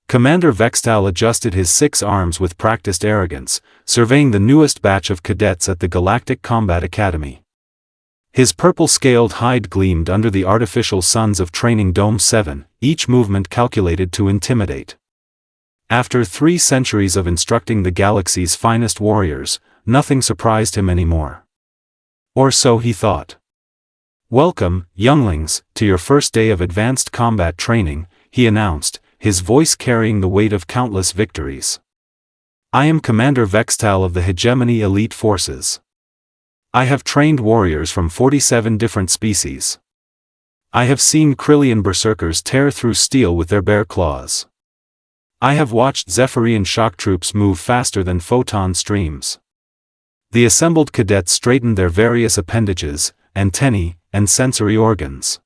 Commander Vex'tal adjusted his 6 arms with practiced arrogance, surveying the newest batch of cadets at the Galactic Combat Academy. His purple-scaled hide gleamed under the artificial suns of Training Dome 7, each movement calculated to intimidate. After 3 centuries of instructing the galaxy's finest warriors, nothing surprised him anymore. Or so he thought. "Welcome, younglings, to your first day of advanced combat training," he announced, his voice carrying the weight of countless victories. "I am Commander Vex'tal of the Hegemony Elite Forces. I have trained warriors from 47 different species. I have seen Krillian berserkers tear through steel with their bare claws. I have watched Zephyrian shock troops move faster than photon streams." The assembled cadets straightened their various appendages, antennae, and sensory organs.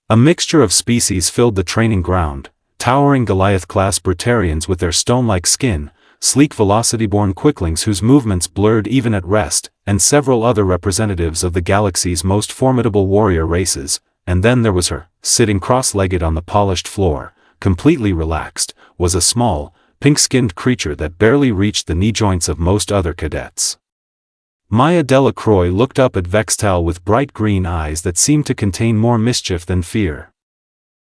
A mixture of species filled the training ground: towering Goliath-class Brutarians with their stone-like skin, sleek velocity-born quicklings whose movements blurred even at rest, and several other representatives of the galaxy's most formidable warrior races. And then there was her, sitting cross-legged on the polished floor, completely relaxed, was a small, pink-skinned creature that barely reached the knee joints of most other cadets. Maya Delacroix looked up at Vex'tal with bright green eyes that seemed to contain more mischief than fear.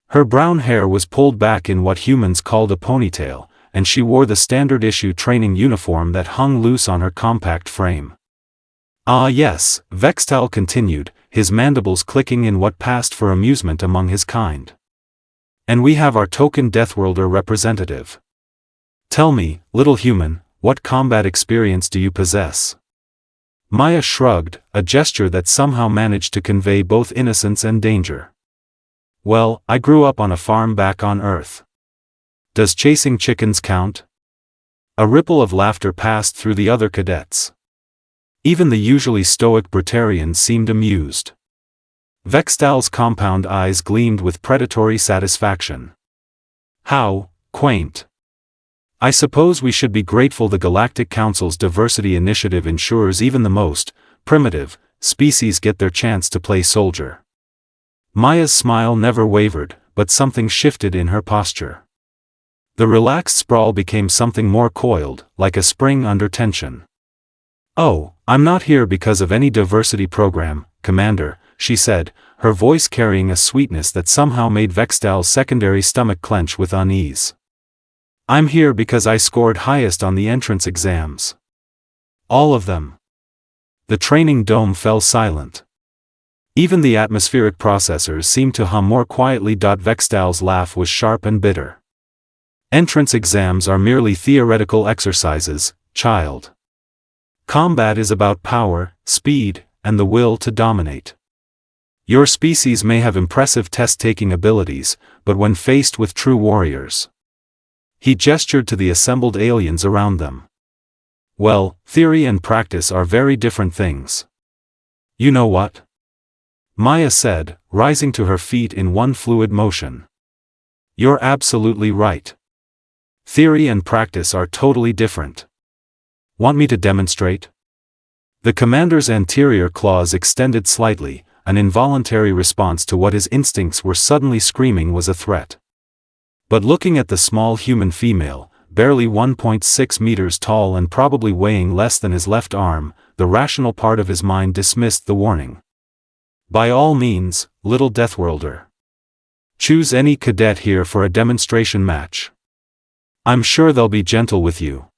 Her brown hair was pulled back in what humans called a ponytail, and she wore the standard-issue training uniform that hung loose on her compact frame. "Ah yes," Vex'tal continued, his mandibles clicking in what passed for amusement among his kind. "And we have our token Deathworlder representative. Tell me, little human, what combat experience do you possess?" Maya shrugged, a gesture that somehow managed to convey both innocence and danger. "Well, I grew up on a farm back on Earth. Does chasing chickens count?" A ripple of laughter passed through the other cadets. Even the usually stoic Brutarians seemed amused. Vex'tal's compound eyes gleamed with predatory satisfaction. "How quaint. I suppose we should be grateful the Galactic Council's diversity initiative ensures even the most primitive species get their chance to play soldier." Maya's smile never wavered, but something shifted in her posture. The relaxed sprawl became something more coiled, like a spring under tension. "Oh, I'm not here because of any diversity program, Commander," she said, her voice carrying a sweetness that somehow made Vex'tal's secondary stomach clench with unease. "I'm here because I scored highest on the entrance exams. All of them." The training dome fell silent. Even the atmospheric processors seemed to hum more quietly. Vex'tal's laugh was sharp and bitter. "Entrance exams are merely theoretical exercises, child. Combat is about power, speed, and the will to dominate. Your species may have impressive test-taking abilities, but when faced with true warriors..." He gestured to the assembled aliens around them. "Well, theory and practice are very different things. You know what?" Maya said, rising to her feet in one fluid motion. "You're absolutely right. Theory and practice are totally different. Want me to demonstrate?" The commander's anterior claws extended slightly, an involuntary response to what his instincts were suddenly screaming was a threat. But looking at the small human female, barely 1.6 meters tall and probably weighing less than his left arm, the rational part of his mind dismissed the warning. "By all means, little Deathworlder. Choose any cadet here for a demonstration match. I'm sure they'll be gentle with you."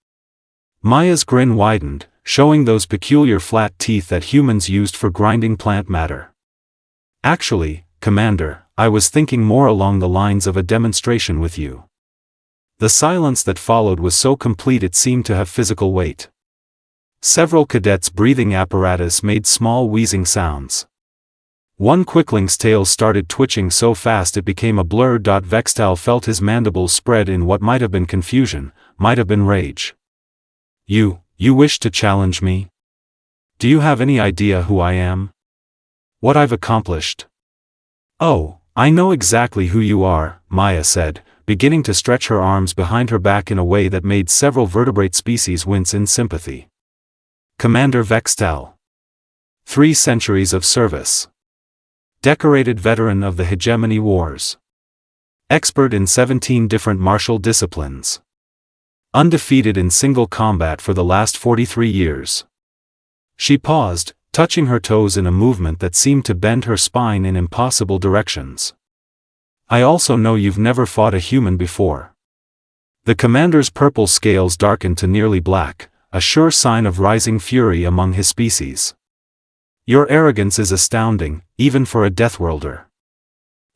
Maya's grin widened, showing those peculiar flat teeth that humans used for grinding plant matter. "Actually, Commander, I was thinking more along the lines of a demonstration with you." The silence that followed was so complete it seemed to have physical weight. Several cadets' breathing apparatus made small wheezing sounds. One quickling's tail started twitching so fast it became a blur. Vex'tal felt his mandibles spread in what might have been confusion, might have been rage. You wish to challenge me? Do you have any idea who I am? What I've accomplished?" "Oh, I know exactly who you are," Maya said, beginning to stretch her arms behind her back in a way that made several vertebrate species wince in sympathy. "Commander Vex'tal. 3 centuries of service. Decorated veteran of the Hegemony Wars. Expert in 17 different martial disciplines. Undefeated in single combat for the last 43 years. She paused, touching her toes in a movement that seemed to bend her spine in impossible directions. I also know you've never fought a human before. The commander's purple scales darkened to nearly black, a sure sign of rising fury among his species. Your arrogance is astounding, even for a Deathworlder.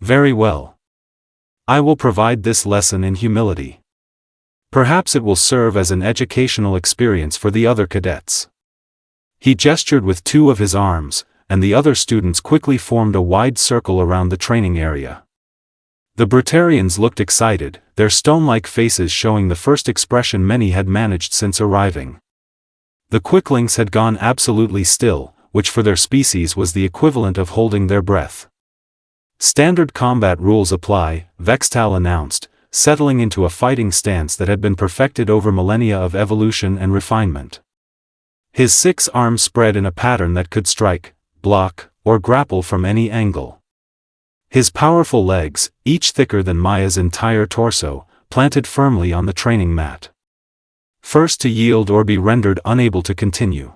Very well. I will provide this lesson in humility. Perhaps it will serve as an educational experience for the other cadets. He gestured with two of his arms, and the other students quickly formed a wide circle around the training area. The Brutarians looked excited, their stone-like faces showing the first expression many had managed since arriving. The quicklings had gone absolutely still, which for their species was the equivalent of holding their breath. Standard combat rules apply, Vex'tal announced, settling into a fighting stance that had been perfected over millennia of evolution and refinement. His 6 arms spread in a pattern that could strike, block, or grapple from any angle. His powerful legs, each thicker than Maya's entire torso, planted firmly on the training mat. First to yield or be rendered unable to continue.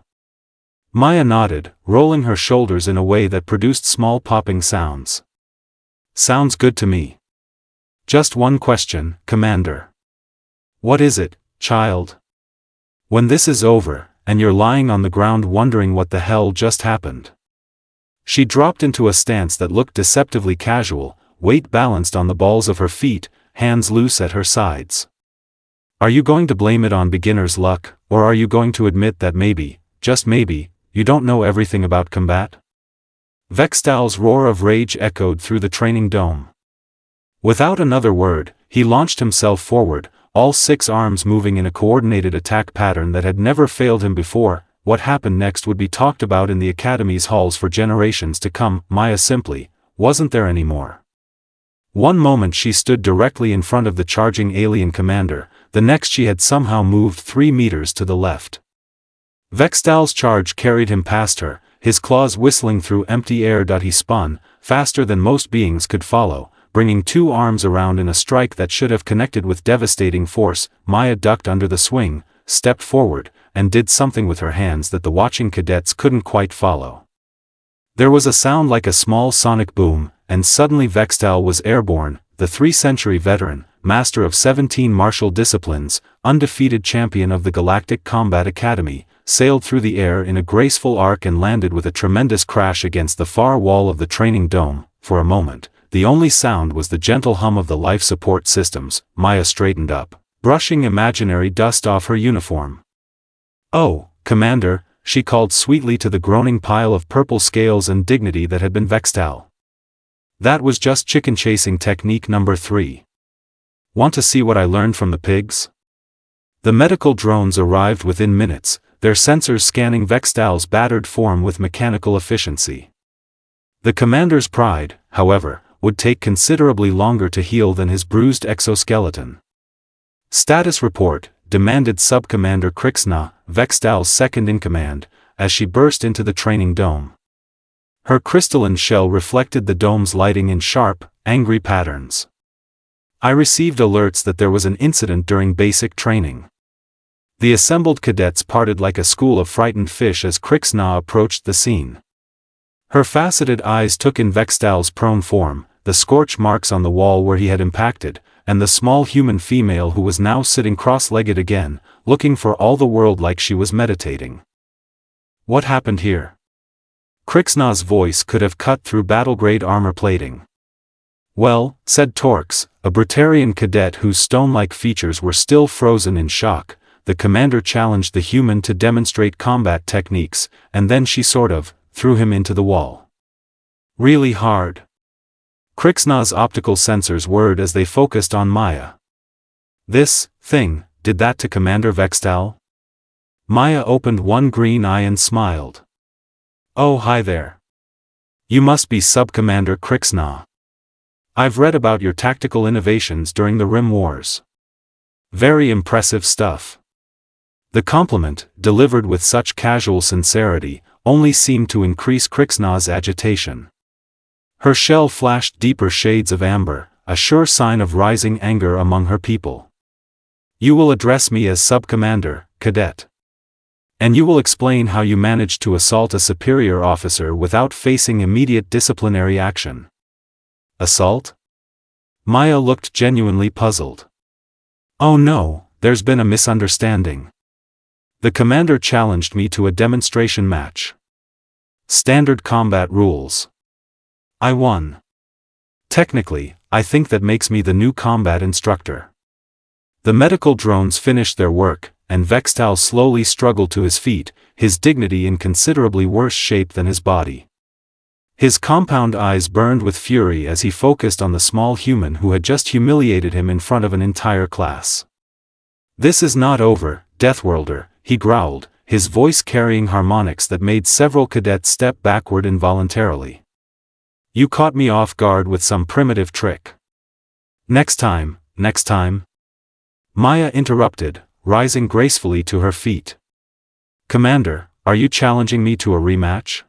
Maya nodded, rolling her shoulders in a way that produced small popping sounds. Sounds good to me. Just one question, Commander. What is it, child? When this is over, and you're lying on the ground wondering what the hell just happened. She dropped into a stance that looked deceptively casual, weight balanced on the balls of her feet, hands loose at her sides. Are you going to blame it on beginner's luck, or are you going to admit that maybe, just maybe, you don't know everything about combat? Vex'tal's roar of rage echoed through the training dome. Without another word, he launched himself forward, all 6 arms moving in a coordinated attack pattern that had never failed him before. What happened next would be talked about in the Academy's halls for generations to come. Maya simply wasn't there anymore. One moment she stood directly in front of the charging alien commander, the next she had somehow moved 3 meters to the left. Vex'tal's charge carried him past her, his claws whistling through empty air. He spun, faster than most beings could follow, bringing 2 arms around in a strike that should have connected with devastating force. Maya ducked under the swing, stepped forward, and did something with her hands that the watching cadets couldn't quite follow. There was a sound like a small sonic boom, and suddenly Vex'tal was airborne, the 3-century veteran, master of 17 martial disciplines, undefeated champion of the Galactic Combat Academy, sailed through the air in a graceful arc and landed with a tremendous crash against the far wall of the training dome. For a moment, the only sound was the gentle hum of the life support systems. Maya straightened up, brushing imaginary dust off her uniform. Oh, Commander, she called sweetly to the groaning pile of purple scales and dignity that had been Vex'tal. That was just chicken chasing technique number 3. Want to see what I learned from the pigs? The medical drones arrived within minutes, their sensors scanning Vex'tal's battered form with mechanical efficiency. The commander's pride, however, would take considerably longer to heal than his bruised exoskeleton. Status report, demanded Sub-Commander Krix'na, Vex'tal's second-in-command, as she burst into the training dome. Her crystalline shell reflected the dome's lighting in sharp, angry patterns. I received alerts that there was an incident during basic training. The assembled cadets parted like a school of frightened fish as Krix'na approached the scene. Her faceted eyes took in Vex'tal's prone form, the scorch marks on the wall where he had impacted, and the small human female who was now sitting cross-legged again, looking for all the world like she was meditating. What happened here? Krix'na's voice could have cut through battle-grade armor plating. Well, said Torx, a Brutarian cadet whose stone-like features were still frozen in shock, the commander challenged the human to demonstrate combat techniques, and then she sort of threw him into the wall. Really hard. Krix'na's optical sensors whirred as they focused on Maya. This thing did that to Commander Vex'tal? Maya opened one green eye and smiled. Oh, hi there. You must be Sub-Commander Krix'na. I've read about your tactical innovations during the Rim Wars. Very impressive stuff. The compliment, delivered with such casual sincerity, only seemed to increase Krix'na's agitation. Her shell flashed deeper shades of amber, a sure sign of rising anger among her people. You will address me as sub-commander, cadet. And you will explain how you managed to assault a superior officer without facing immediate disciplinary action. Assault? Maya looked genuinely puzzled. Oh no, there's been a misunderstanding. The commander challenged me to a demonstration match. Standard combat rules. I won. Technically, I think that makes me the new combat instructor. The medical drones finished their work, and Vex'tal slowly struggled to his feet, his dignity in considerably worse shape than his body. His compound eyes burned with fury as he focused on the small human who had just humiliated him in front of an entire class. This is not over, Deathworlder, he growled, his voice carrying harmonics that made several cadets step backward involuntarily. You caught me off guard with some primitive trick. Next time. Maya interrupted, rising gracefully to her feet. Commander, are you challenging me to a rematch?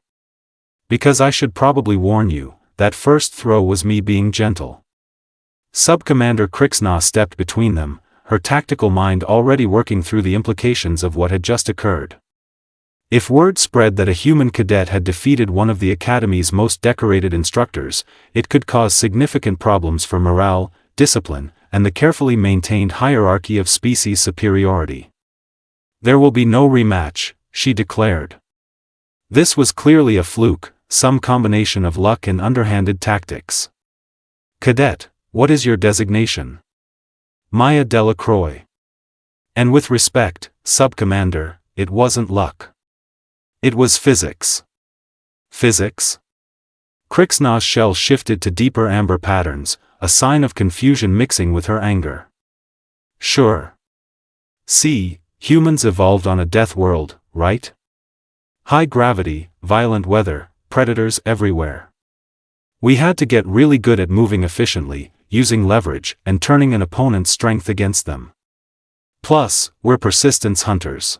Because I should probably warn you, that first throw was me being gentle. Sub-Commander Krix'na stepped between them, her tactical mind already working through the implications of what had just occurred. If word spread that a human cadet had defeated one of the Academy's most decorated instructors, it could cause significant problems for morale, discipline, and the carefully maintained hierarchy of species superiority. There will be no rematch, she declared. This was clearly a fluke, some combination of luck and underhanded tactics. Cadet, what is your designation? Maya Delacroix. And with respect, Sub-Commander, it wasn't luck. It was physics. Physics? Krix'na's shell shifted to deeper amber patterns, a sign of confusion mixing with her anger. Sure. See, humans evolved on a death world, right? High gravity, violent weather, predators everywhere. We had to get really good at moving efficiently, using leverage, and turning an opponent's strength against them. Plus, we're persistence hunters.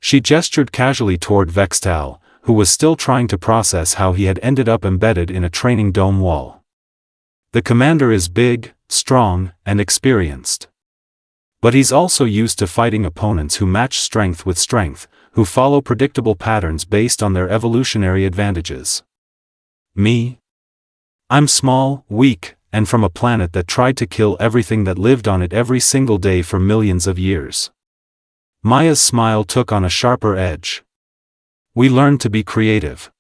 She gestured casually toward Vex'tal, who was still trying to process how he had ended up embedded in a training dome wall. The commander is big, strong, and experienced. But he's also used to fighting opponents who match strength with strength, who follow predictable patterns based on their evolutionary advantages. Me? I'm small, weak, and from a planet that tried to kill everything that lived on it every single day for millions of years. Maya's smile took on a sharper edge. We learned to be creative.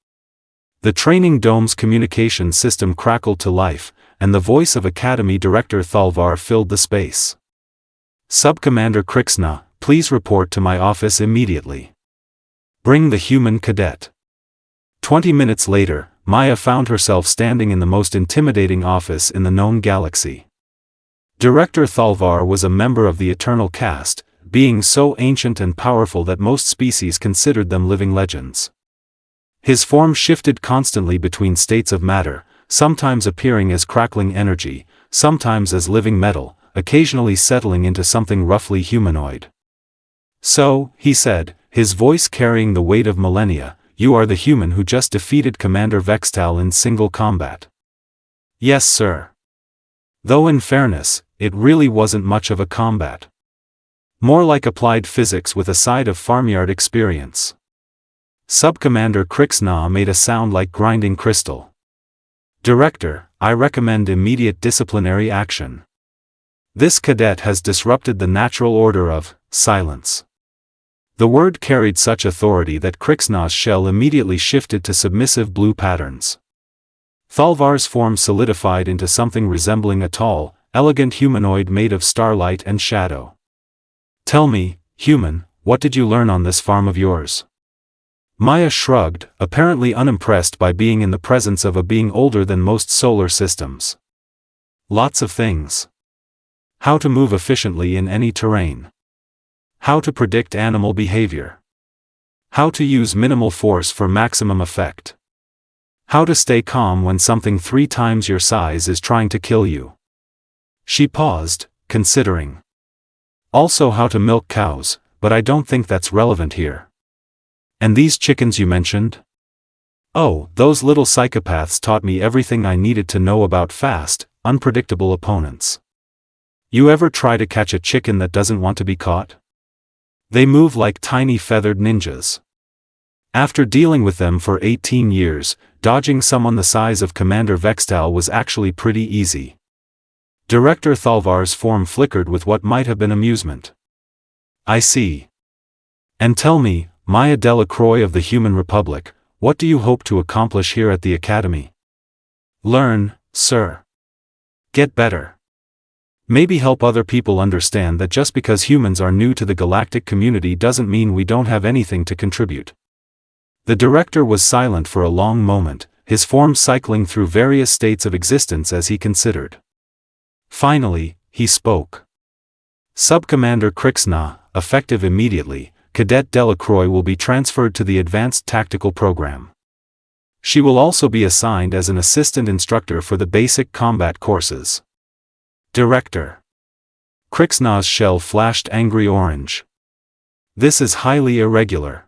The training dome's communication system crackled to life, and the voice of Academy Director Thol'var filled the space. Sub-Commander Krix'na, please report to my office immediately. Bring the human cadet. 20 minutes later, Maya found herself standing in the most intimidating office in the known galaxy. Director Thol'var was a member of the Eternal Caste, being so ancient and powerful that most species considered them living legends. His form shifted constantly between states of matter, sometimes appearing as crackling energy, sometimes as living metal, occasionally settling into something roughly humanoid. So, he said, his voice carrying the weight of millennia, you are the human who just defeated Commander Vex'tal in single combat. Yes, sir. Though in fairness, it really wasn't much of a combat. More like applied physics with a side of farmyard experience. Sub-Commander Krix'na made a sound like grinding crystal. Director, I recommend immediate disciplinary action. This cadet has disrupted the natural order of silence. The word carried such authority that Krix'na's shell immediately shifted to submissive blue patterns. Thol'var's form solidified into something resembling a tall, elegant humanoid made of starlight and shadow. Tell me, human, what did you learn on this farm of yours? Maya shrugged, apparently unimpressed by being in the presence of a being older than most solar systems. Lots of things. How to move efficiently in any terrain. How to predict animal behavior. How to use minimal force for maximum effect. How to stay calm when something 3 times your size is trying to kill you. She paused, considering. Also how to milk cows, but I don't think that's relevant here. And these chickens you mentioned? Oh, those little psychopaths taught me everything I needed to know about fast, unpredictable opponents. You ever try to catch a chicken that doesn't want to be caught? They move like tiny feathered ninjas. After dealing with them for 18 years, dodging someone the size of Commander Vex'tal was actually pretty easy. Director Thol'var's form flickered with what might have been amusement. I see. And tell me, Maya Delacroix of the Human Republic, what do you hope to accomplish here at the Academy? Learn, sir. Get better. Maybe help other people understand that just because humans are new to the galactic community doesn't mean we don't have anything to contribute. The director was silent for a long moment, his form cycling through various states of existence as he considered. Finally, he spoke. Sub-Commander Krix'na, effective immediately, Cadet Delacroix will be transferred to the Advanced Tactical Program. She will also be assigned as an assistant instructor for the basic combat courses. Director. Krix'na's shell flashed angry orange. This is highly irregular.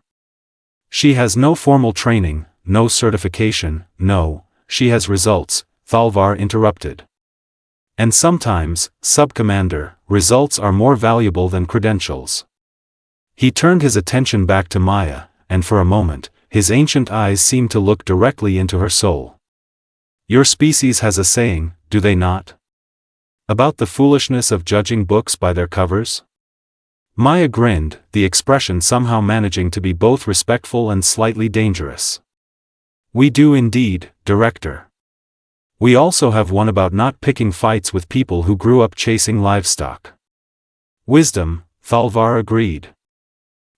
She has no formal training, no certification, no, she has results, Thol'var interrupted. And sometimes, Sub-Commander, results are more valuable than credentials. He turned his attention back to Maya, and for a moment, his ancient eyes seemed to look directly into her soul. Your species has a saying, do they not? About the foolishness of judging books by their covers? Maya grinned, the expression somehow managing to be both respectful and slightly dangerous. We do indeed, Director. We also have one about not picking fights with people who grew up chasing livestock. Wisdom, Thol'var agreed.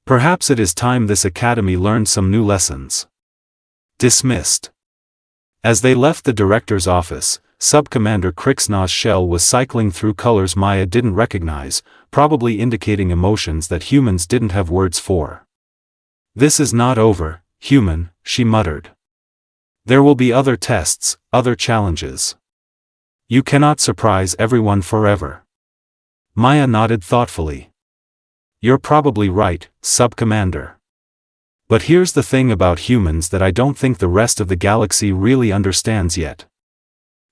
Perhaps it is time this academy learned some new lessons. Dismissed. As they left the director's office, Sub-Commander Krix'na's shell was cycling through colors Maya didn't recognize, probably indicating emotions that humans didn't have words for. This is not over, human, she muttered. There will be other tests, other challenges. You cannot surprise everyone forever. Maya nodded thoughtfully. You're probably right, Sub-Commander. But here's the thing about humans that I don't think the rest of the galaxy really understands yet.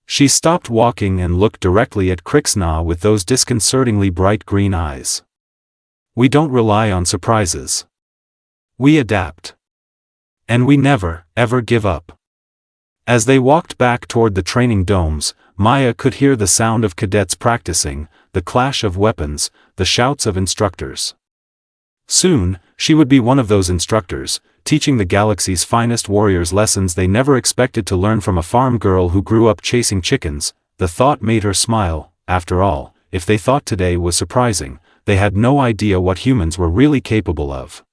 She stopped walking and looked directly at Krix'na with those disconcertingly bright green eyes. We don't rely on surprises. We adapt. And we never, ever give up. As they walked back toward the training domes, Maya could hear the sound of cadets practicing, the clash of weapons, the shouts of instructors. Soon, she would be one of those instructors, teaching the galaxy's finest warriors lessons they never expected to learn from a farm girl who grew up chasing chickens. The thought made her smile. After all, if they thought today was surprising, they had no idea what humans were really capable of.